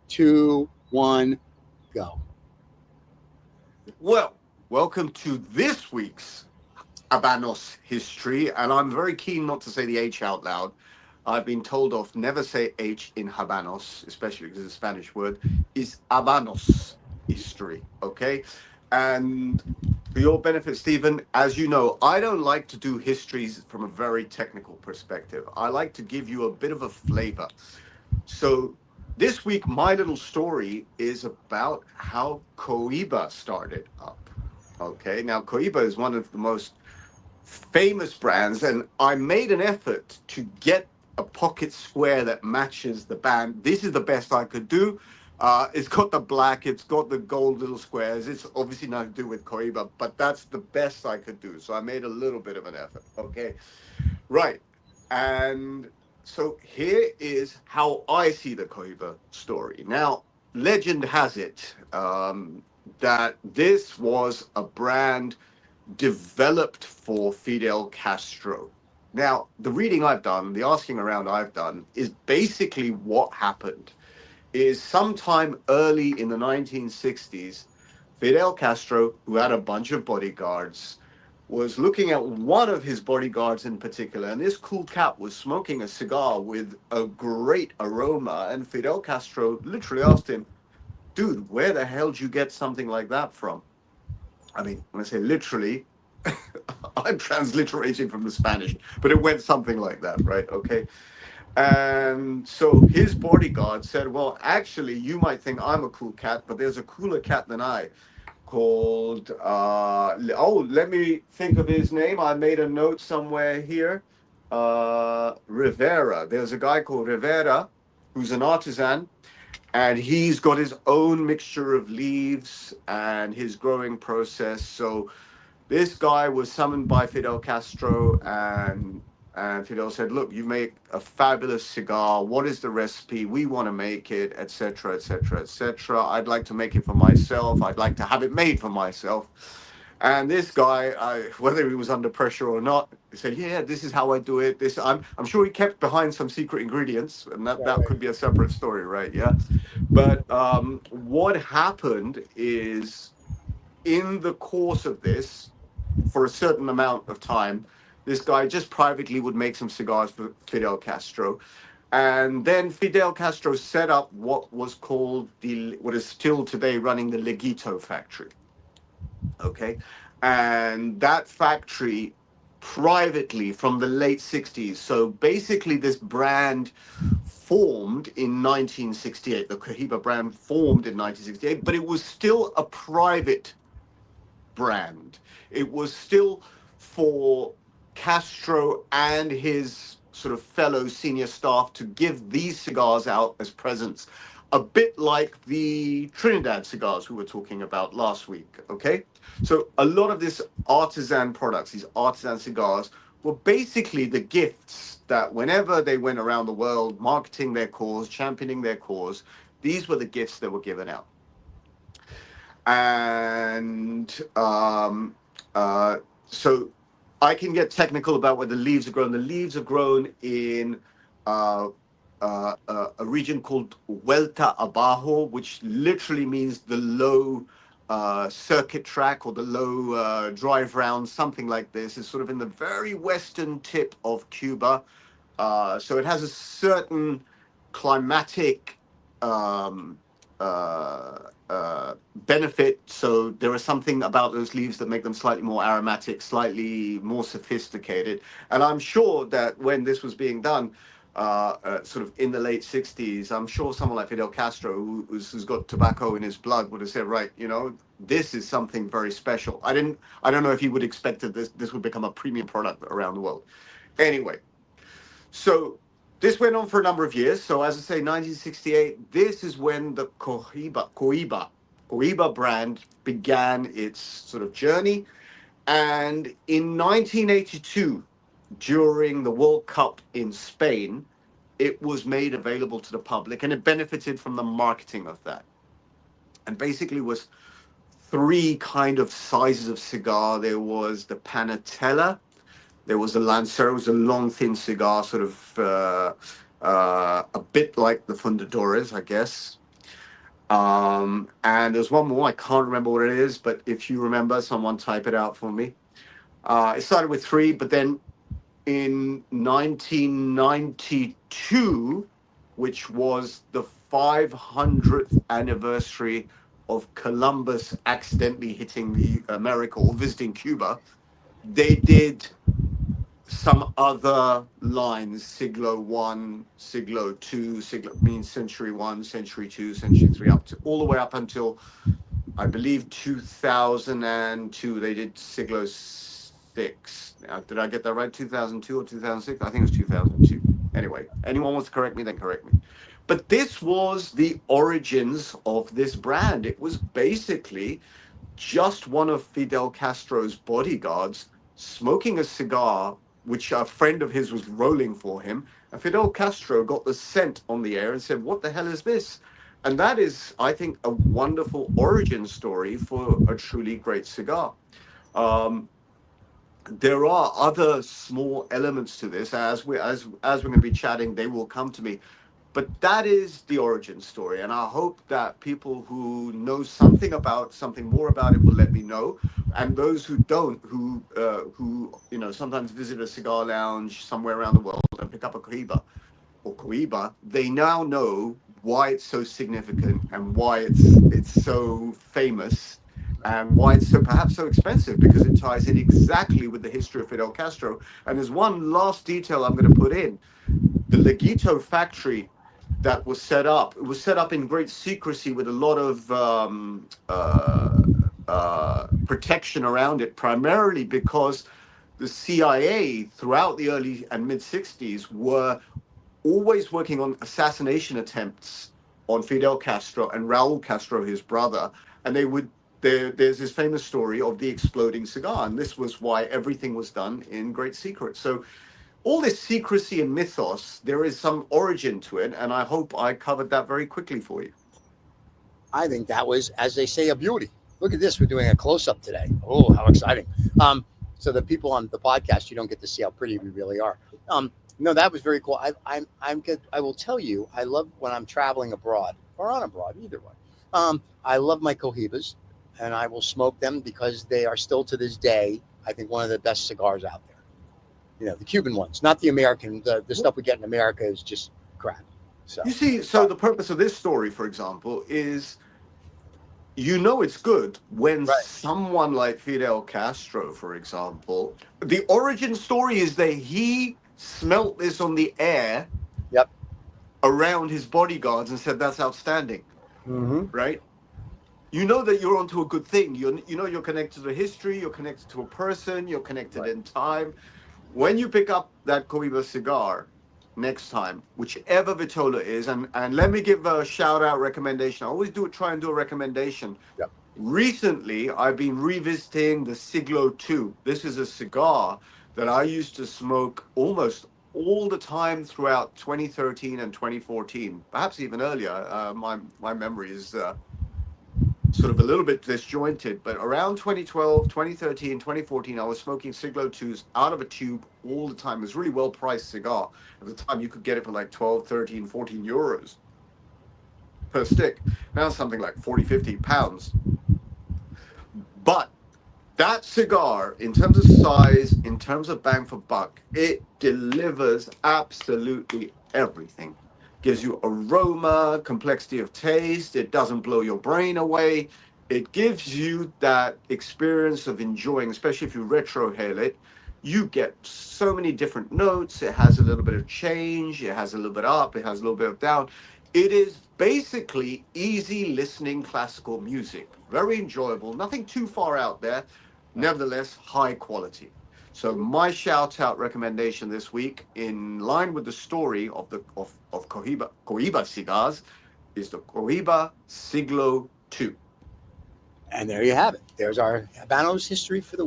two, one, go. Well, welcome to this week's Habanos history, and I'm very keen not to say the H out loud. I've been told off never say H in Habanos, especially because it's a Spanish word, is Habanos history, okay? And for your benefit, Stephen, as you know, I don't like to do histories from a very technical perspective. I like to give you a bit of a flavor. So this week, my little story is about how Cohiba started up. Okay, now Cohiba is one of the most famous brands, and I made an effort to get a pocket square that matches the band. This is the best I could do. It's got the black, it's got the gold little squares. It's obviously nothing to do with Cohiba, but that's the best I could do. So I made a little bit of an effort. Okay, right. And so here is how I see the Cohiba story. Now, legend has it that this was a brand developed for Fidel Castro. Now, the reading I've done, the asking around I've done, is basically what happened. Is sometime early in the 1960s, Fidel Castro, who had a bunch of bodyguards, was looking at one of his bodyguards in particular, and this cool cat was smoking a cigar with a great aroma. And Fidel Castro literally asked him, "Dude, where the hell did you get something like that from?" I mean, when I say literally, I'm transliterating from the Spanish, but it went something like that, right? Okay. And so his bodyguard said, "Well, actually, you might think I'm a cool cat, but there's a cooler cat than I called, let me think of his name. I made a note somewhere here. Rivera. There's a guy called Rivera who's an artisan, and he's got his own mixture of leaves and his growing process. So this guy was summoned by Fidel Castro, and Fidel said, "Look, you make a fabulous cigar. What is the recipe? We want to make it, etc., etc., etc. I'd like to make it for myself. I'd like to have it made for myself." And this guy, whether he was under pressure or not, he said, "Yeah, this is how I do it. This I'm sure he kept behind some secret ingredients, and that Right. could be a separate story, right? Yeah." But what happened is, in the course of this, for a certain amount of time, this guy just privately would make some cigars for Fidel Castro. And then Fidel Castro set up what was called what is still today running the Legito factory. Okay. And that factory privately from the late 60s. So basically, this brand formed in 1968. The Cohiba brand formed in 1968, but it was still a private brand. It was still for Castro and his sort of fellow senior staff to give these cigars out as presents, a bit like the Trinidad cigars we were talking about last week. Okay. So a lot of this artisan products, these artisan cigars, were basically the gifts that whenever they went around the world marketing their cause, championing their cause, these were the gifts that were given out. And uh, so I can get technical about where the leaves are grown. The leaves are grown in uh, a region called Vuelta Abajo, which literally means the low circuit track or the low drive round, something like this. It's sort of in the very western tip of Cuba. So it has a certain climatic um, benefit. So there is something about those leaves that make them slightly more aromatic, slightly more sophisticated. And I'm sure that when this was being done, sort of in the late 60s, I'm sure someone like Fidel Castro, who's got tobacco in his blood, would have said, right, this is something very special. I don't know if he would expect that this would become a premium product around the world. Anyway, so this went on for a number of years. So as I say, 1968, this is when the Cohiba brand began its sort of journey. And in 1982, during the World Cup in Spain, it was made available to the public, and it benefited from the marketing of that. And basically was three kind of sizes of cigar. There was the Panatella, there was a Lancer. It was a long, thin cigar, sort of a bit like the Fundadores, I guess. And there's one more. I can't remember what it is, but if you remember, someone type it out for me. It started with three, but then in 1992, which was the 500th anniversary of Columbus accidentally hitting the America or visiting Cuba, they did some other lines, Siglo One, Siglo Two, Siglo means Century One, Century Two, Century Three, up to all the way up until I believe 2002. They did Siglo Six. Now, did I get that right? 2002 or 2006? I think it was 2002. Anyway, anyone wants to correct me, then correct me. But this was the origins of this brand. It was basically just one of Fidel Castro's bodyguards smoking a cigar, which a friend of his was rolling for him. And Fidel Castro got the scent on the air and said, "What the hell is this?" And that is, I think, a wonderful origin story for a truly great cigar. Um, there are other small elements to this. As we're going to be chatting, they will come to me, but that is the origin story, and I hope that people who know something more about it will let me know, and those who don't, who sometimes visit a cigar lounge somewhere around the world and pick up a Cohiba or Cohiba, they now know why it's so significant and why it's so famous and why it's so perhaps so expensive, because it ties in exactly with the history of Fidel Castro. And there's one last detail I'm going to put in: the Leguito factory that was set up. It was set up in great secrecy with a lot of protection around it, primarily because the CIA throughout the early and mid 60s were always working on assassination attempts on Fidel Castro and Raul Castro, his brother. And there's this famous story of the exploding cigar, and this was why everything was done in great secret. So all this secrecy and mythos, there is some origin to it, and I hope I covered that very quickly for you. I think that was, as they say, a beauty. Look at this. We're doing a close up today. Oh, how exciting. So the people on the podcast, you don't get to see how pretty we really are. No, that was very cool. I'm good. I will tell you, I love when I'm traveling abroad or on abroad, either way. I love my Cohibas, and I will smoke them because they are still to this day, I think, one of the best cigars out there. The Cuban ones, not the American. The stuff we get in America is just crap. So You see, so the purpose of this story, for example, is it's good when right. someone like Fidel Castro, for example, the origin story is that he smelt this on the air Yep. around his bodyguards and said, "That's outstanding," Mm-hmm. right? You know that you're onto a good thing. You're connected to history, you're connected to a person, you're connected Right. in time. When you pick up that Cohiba cigar next time, whichever Vitola is, and let me give a shout out recommendation. I always try and do a recommendation. Yep. Recently, I've been revisiting the Siglo 2. This is a cigar that I used to smoke almost all the time throughout 2013 and 2014, perhaps even earlier. My memory is sort of a little bit disjointed, but around 2012, 2013, 2014, I was smoking Siglo 2s out of a tube all the time. It was a really well priced cigar. At the time, you could get it for like 12, 13, 14 euros per stick. Now it's something like 40, 50 pounds. But that cigar, in terms of size, in terms of bang for buck, it delivers absolutely everything. Gives you aroma, complexity of taste. It doesn't blow your brain away. It gives you that experience of enjoying, especially if you retrohale it. You get so many different notes. It has a little bit of change. It has a little bit up. It has a little bit of down. It is basically easy listening classical music. Very enjoyable. Nothing too far out there, nevertheless high quality. So my shout out recommendation this week, in line with the story of Cohiba Cigars, is the Cohiba Siglo 2. And there you have it. There's our Habanos history for the